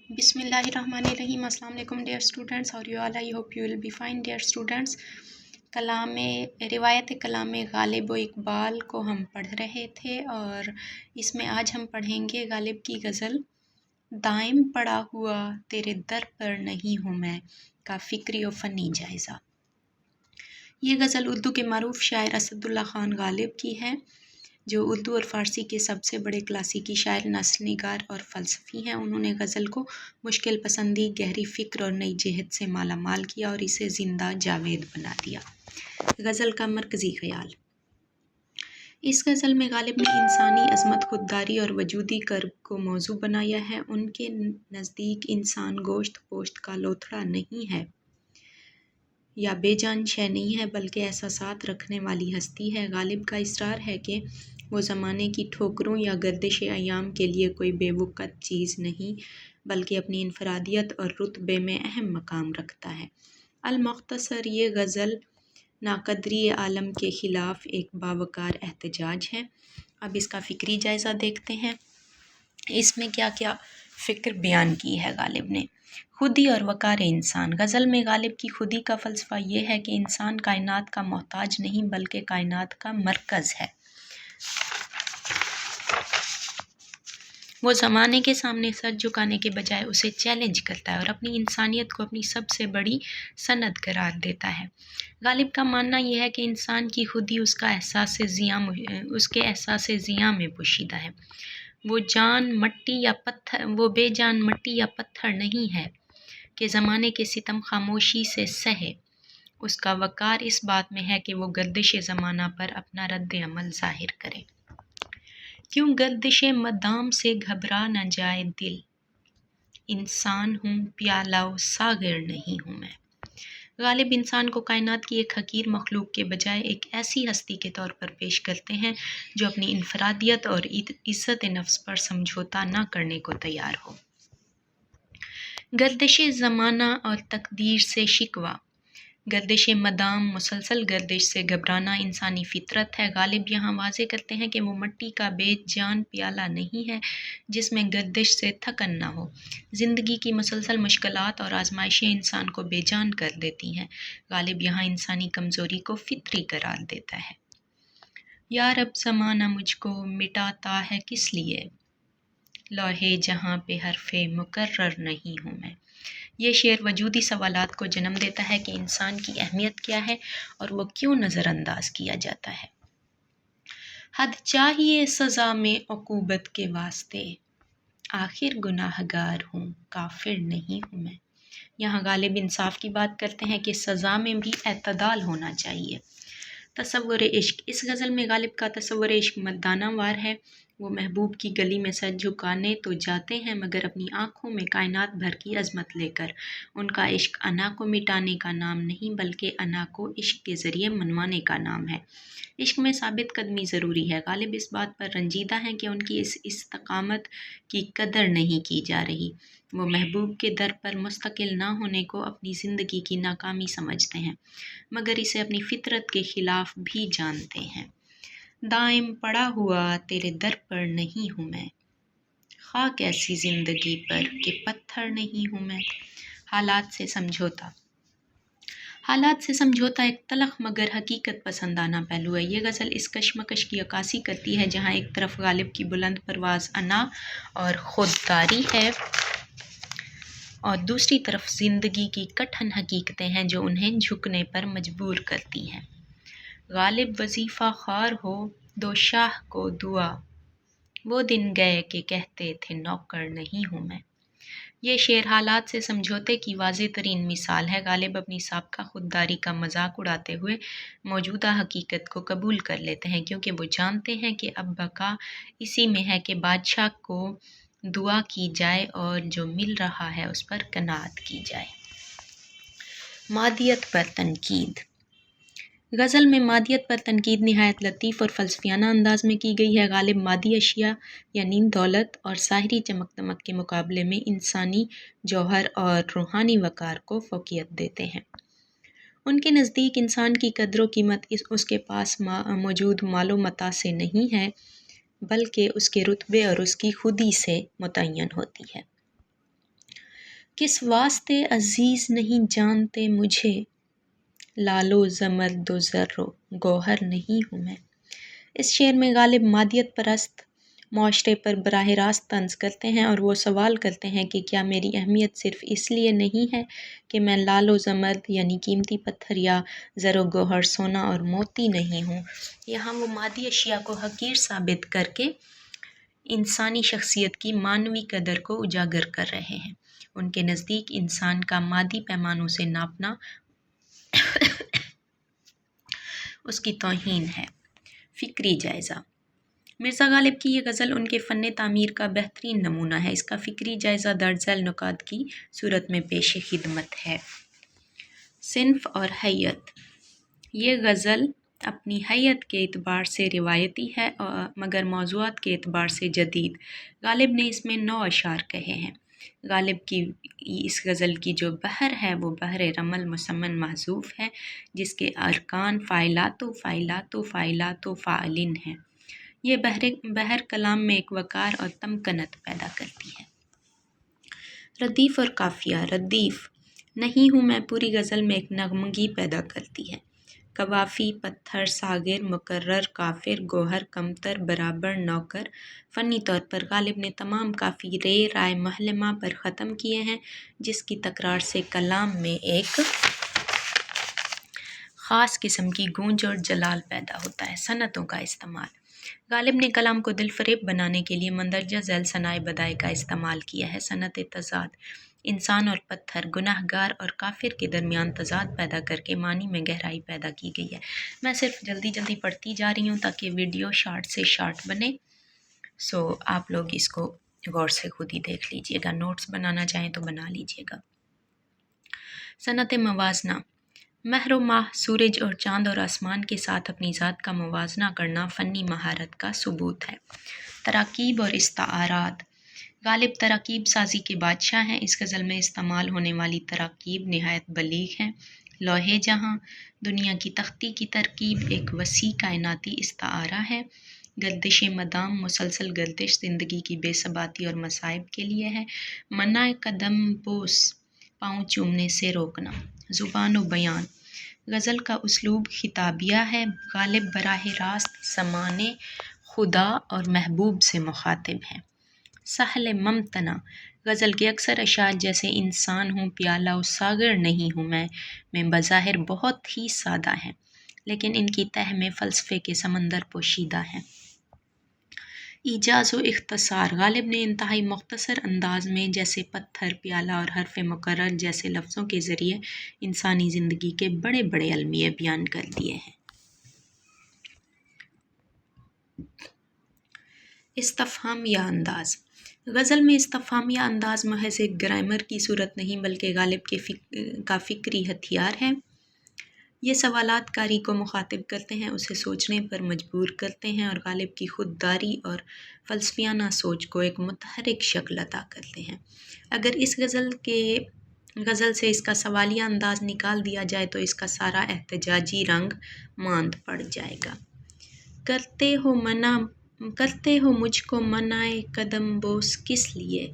بسم اللہ الرحمن الرحیم۔ السلام علیکم ڈیئر اسٹوڈنٹس، اور you all, I hope you will be fine dear students. روایت کلام غالب و اقبال کو ہم پڑھ رہے تھے، اور اس میں آج ہم پڑھیں گے غالب کی غزل دائم پڑا ہوا تیرے در پر نہیں ہوں میں کا فکری و فنی جائزہ۔ یہ غزل اردو کے معروف شاعر اسد اللہ خان غالب کی ہے، جو اردو اور فارسی کے سب سے بڑے کلاسیکی شاعر، نثر نگار اور فلسفی ہیں۔ انہوں نے غزل کو مشکل پسندی، گہری فکر اور نئی جہت سے مالا مال کیا اور اسے زندہ جاوید بنا دیا۔ غزل کا مرکزی خیال۔ اس غزل میں غالب نے انسانی عظمت، خودداری اور وجودی کرب کو موضوع بنایا ہے۔ ان کے نزدیک انسان گوشت پوشت کا لوتھڑا نہیں ہے یا بے جان شے نہیں ہے، بلکہ احساسات رکھنے والی ہستی ہے۔ غالب کا اصرار ہے کہ وہ زمانے کی ٹھوکروں یا گردش ایام کے لیے کوئی بے وقت چیز نہیں، بلکہ اپنی انفرادیت اور رتبے میں اہم مقام رکھتا ہے۔ المختصر، یہ غزل ناقدری عالم کے خلاف ایک باوقار احتجاج ہے۔ اب اس کا فکری جائزہ دیکھتے ہیں۔ اس میں کیا کیا فکر بیان کی ہے غالب نے۔ خودی اور وقار انسان۔ غزل میں غالب کی خودی کا فلسفہ یہ ہے کہ انسان کائنات کا محتاج نہیں، بلکہ کائنات کا مرکز ہے۔ وہ زمانے کے سامنے سر جھکانے کے بجائے اسے چیلنج کرتا ہے اور اپنی انسانیت کو اپنی سب سے بڑی سند قرار دیتا ہے۔ غالب کا ماننا یہ ہے کہ انسان کی خودی اس کے احساس زیاں میں پوشیدہ ہے۔ وہ بے جان مٹی یا پتھر نہیں ہے کہ زمانے کے ستم خاموشی سے سہے۔ اس کا وقار اس بات میں ہے کہ وہ گردش زمانہ پر اپنا رد عمل ظاہر کرے۔ کیوں گردش مدام سے گھبرا نہ جائے دل، انسان ہوں پیالہ و ساغر نہیں ہوں میں۔ غالب انسان کو کائنات کی ایک حقیر مخلوق کے بجائے ایک ایسی ہستی کے طور پر پیش کرتے ہیں جو اپنی انفرادیت اور عزت نفس پر سمجھوتہ نہ کرنے کو تیار ہو۔ گردش زمانہ اور تقدیر سے شکوہ۔ گردش مدام، مسلسل گردش سے گھبرانا انسانی فطرت ہے۔ غالب یہاں واضح کرتے ہیں کہ وہ مٹی کا بے جان پیالہ نہیں ہے جس میں گردش سے تھکن نہ ہو۔ زندگی کی مسلسل مشکلات اور آزمائشیں انسان کو بے جان کر دیتی ہیں۔ غالب یہاں انسانی کمزوری کو فطری قرار دیتا ہے۔ یا رب زمانہ مجھ کو مٹاتا ہے کس لیے، لوحے جہاں پہ حرف مقرر نہیں ہوں میں۔ یہ شعر وجودی سوالات کو جنم دیتا ہے کہ انسان کی اہمیت کیا ہے اور وہ کیوں نظر انداز کیا جاتا ہے۔ حد چاہیے سزا میں عقوبت کے واسطے، آخر گناہ گار ہوں کافر نہیں ہوں میں۔ یہاں غالب انصاف کی بات کرتے ہیں کہ سزا میں بھی اعتدال ہونا چاہیے۔ تصور عشق۔ اس غزل میں غالب کا تصور عشق مردانہ وار ہے۔ وہ محبوب کی گلی میں سر جھکانے تو جاتے ہیں، مگر اپنی آنکھوں میں کائنات بھر کی عظمت لے کر۔ ان کا عشق انا کو مٹانے کا نام نہیں، بلکہ انا کو عشق کے ذریعے منوانے کا نام ہے۔ عشق میں ثابت قدمی ضروری ہے۔ غالب اس بات پر رنجیدہ ہیں کہ ان کی اس استقامت کی قدر نہیں کی جا رہی۔ وہ محبوب کے در پر مستقل نہ ہونے کو اپنی زندگی کی ناکامی سمجھتے ہیں، مگر اسے اپنی فطرت کے خلاف بھی جانتے ہیں۔ دائم پڑا ہوا تیرے در پر نہیں ہوں میں، خاک ایسی زندگی پر کہ پتھر نہیں ہوں میں۔ حالات سے سمجھوتا۔ حالات سے سمجھوتا ایک تلخ مگر حقیقت پسندانہ پہلو ہے۔ یہ غزل اس کشمکش کی عکاسی کرتی ہے جہاں ایک طرف غالب کی بلند پرواز انا اور خودداری ہے، اور دوسری طرف زندگی کی کٹھن حقیقتیں ہیں جو انہیں جھکنے پر مجبور کرتی ہیں۔ غالب وظیفہ خوار ہو دو شاہ کو دعا، وہ دن گئے کہ کہتے تھے نوکر نہیں ہوں میں۔ یہ شعر حالات سے سمجھوتے کی واضح ترین مثال ہے۔ غالب اپنی سابقہ خودداری کا مذاق اڑاتے ہوئے موجودہ حقیقت کو قبول کر لیتے ہیں، کیونکہ وہ جانتے ہیں کہ اب بقا اسی میں ہے کہ بادشاہ کو دعا کی جائے اور جو مل رہا ہے اس پر قناعت کی جائے۔ مادیت پر تنقید۔ غزل میں مادیت پر تنقید نہایت لطیف اور فلسفیانہ انداز میں کی گئی ہے۔ غالب مادی اشیاء یعنی دولت اور ظاہری چمک دمک کے مقابلے میں انسانی جوہر اور روحانی وقار کو فوقیت دیتے ہیں۔ ان کے نزدیک انسان کی قدر و قیمت اس کے پاس موجود مال و متاع سے نہیں ہے، بلکہ اس کے رتبے اور اس کی خودی سے متعین ہوتی ہے۔ کس واسطے عزیز نہیں جانتے مجھے، لالو زمرد و زر و گوہر نہیں ہوں میں۔ اس شعر میں غالب مادیت پرست معاشرے پر براہ راست طنز کرتے ہیں اور وہ سوال کرتے ہیں کہ کیا میری اہمیت صرف اس لیے نہیں ہے کہ میں لال و زمرد یعنی قیمتی پتھر یا زر و گوہر سونا اور موتی نہیں ہوں۔ یہاں وہ مادی اشیاء کو حقیر ثابت کر کے انسانی شخصیت کی معنوی قدر کو اجاگر کر رہے ہیں۔ ان کے نزدیک انسان کا مادی پیمانوں سے ناپنا اس کی توہین ہے۔ فکری جائزہ۔ مرزا غالب کی یہ غزل ان کے فن تعمیر کا بہترین نمونہ ہے۔ اس کا فکری جائزہ درج ذیل نکات کی صورت میں پیش خدمت ہے۔ صنف اور حیت۔ یہ غزل اپنی حیت کے اعتبار سے روایتی ہے مگر موضوعات کے اعتبار سے جدید۔ غالب نے اس میں 9 اشعار کہے ہیں۔ غالب کی اس غزل کی جو بحر ہے وہ بحر رمل مسمن محذوف ہے، جس کے ارکان فاعلات و فاعلات و فاعلات و فاعلین ہیں۔ یہ بحر کلام میں ایک وقار اور تمکنت پیدا کرتی ہے۔ ردیف اور قافیہ۔ ردیف: نہیں ہوں میں پوری غزل میں ایک نغمگی پیدا کرتی ہے۔ قوافی: پتھر، ساغر، مقرر، کافر، گوہر، کمتر، برابر، نوکر۔ فنی طور پر غالب نے تمام قافی رے، رائے محلمہ پر ختم کیے ہیں، جس کی تکرار سے کلام میں ایک خاص قسم کی گونج اور جلال پیدا ہوتا ہے۔ صنعتوں کا استعمال۔ غالب نے کلام کو دل فریب بنانے کے لیے مندرجہ ذیل صنائع بدائع کا استعمال کیا ہے۔ صنعت تضاد: انسان اور پتھر، گناہ گار اور کافر کے درمیان تضاد پیدا کر کے معنی میں گہرائی پیدا کی گئی ہے۔ میں صرف جلدی جلدی پڑھتی جا رہی ہوں تاکہ ویڈیو شارٹ سے شارٹ بنے، آپ لوگ اس کو غور سے خود ہی دیکھ لیجئے گا۔ نوٹس بنانا چاہیں تو بنا لیجئے گا۔ صنعت موازنہ: مہر و ماہ، سورج اور چاند اور آسمان کے ساتھ اپنی ذات کا موازنہ کرنا فنی مہارت کا ثبوت ہے۔ تراکیب اور استعارات: غالب تراکیب سازی کے بادشاہ ہیں۔ اس غزل میں استعمال ہونے والی تراکیب نہایت بلیغ ہیں۔ لوح جہاں: دنیا کی تختی کی ترکیب ایک وسیع کائناتی استعارہ ہے۔ گردش مدام: مسلسل گردش زندگی کی بے ثباتی اور مصائب کے لیے ہے۔ منع قدم بوس: پاؤں چومنے سے روکنا۔ زبان و بیان: غزل کا اسلوب خطابیہ ہے۔ غالب براہ راست زمانے، خدا اور محبوب سے مخاطب ہیں۔ سہل ممتنع: غزل کے اکثر اشعار جیسے انسان ہوں پیالہ و ساغر نہیں ہوں میں بظاہر بہت ہی سادہ ہیں، لیکن ان کی تہ میں فلسفے کے سمندر پوشیدہ ہیں۔ ایجاز و اختصار: غالب نے انتہائی مختصر انداز میں جیسے پتھر، پیالہ اور حرف مقرر جیسے لفظوں کے ذریعے انسانی زندگی کے بڑے بڑے المیے بیان کر دیے ہیں۔ استفہامیہ انداز: غزل میں استفہامیہ انداز محض ایک گرامر کی صورت نہیں بلکہ غالب کا فکری ہتھیار ہے۔ یہ سوالات قاری کو مخاطب کرتے ہیں، اسے سوچنے پر مجبور کرتے ہیں اور غالب کی خودداری اور فلسفیانہ سوچ کو ایک متحرک شکل عطا کرتے ہیں۔ اگر اس غزل سے اس کا سوالیہ انداز نکال دیا جائے تو اس کا سارا احتجاجی رنگ ماند پڑ جائے گا۔ کرتے ہو مجھ کو منع قدم بوس کس لیے،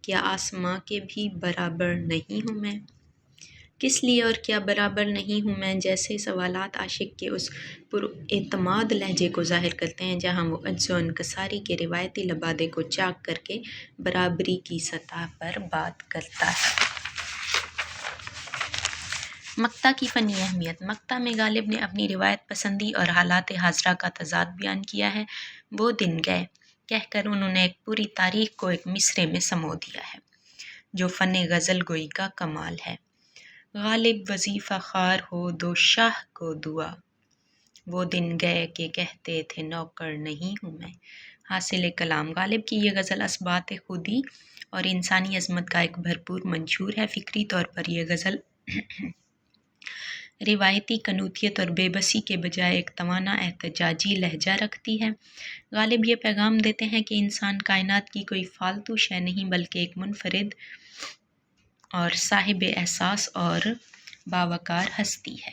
کیا آسماں کے بھی برابر نہیں ہوں میں؟ کس لیے اور کیا برابر نہیں ہوں میں جیسے سوالات عاشق کے اس پراعتماد لہجے کو ظاہر کرتے ہیں جہاں وہ عجز و انکساری کے روایتی لبادے کو چاک کر کے برابری کی سطح پر بات کرتا ہے۔ مقطع کی فنی اہمیت: مقطع میں غالب نے اپنی روایت پسندی اور حالات حاضرہ کا تضاد بیان کیا ہے۔ وہ دن گئے کہہ کر انہوں نے ایک پوری تاریخ کو ایک مصرعے میں سمو دیا ہے، جو فن غزل گوئی کا کمال ہے۔ غالب وظیفہ خوار ہو دو شاہ کو دعا، وہ دن گئے کہ کہتے تھے نوکر نہیں ہوں میں۔ حاصل کلام: غالب کی یہ غزل اثبات خودی اور انسانی عظمت کا ایک بھرپور منشور ہے۔ فکری طور پر یہ غزل روایتی قنوتیت اور بے بسی کے بجائے ایک توانا احتجاجی لہجہ رکھتی ہے۔ غالب یہ پیغام دیتے ہیں کہ انسان کائنات کی کوئی فالتو شے نہیں بلکہ ایک منفرد اور صاحب احساس اور باوقار ہستی ہے۔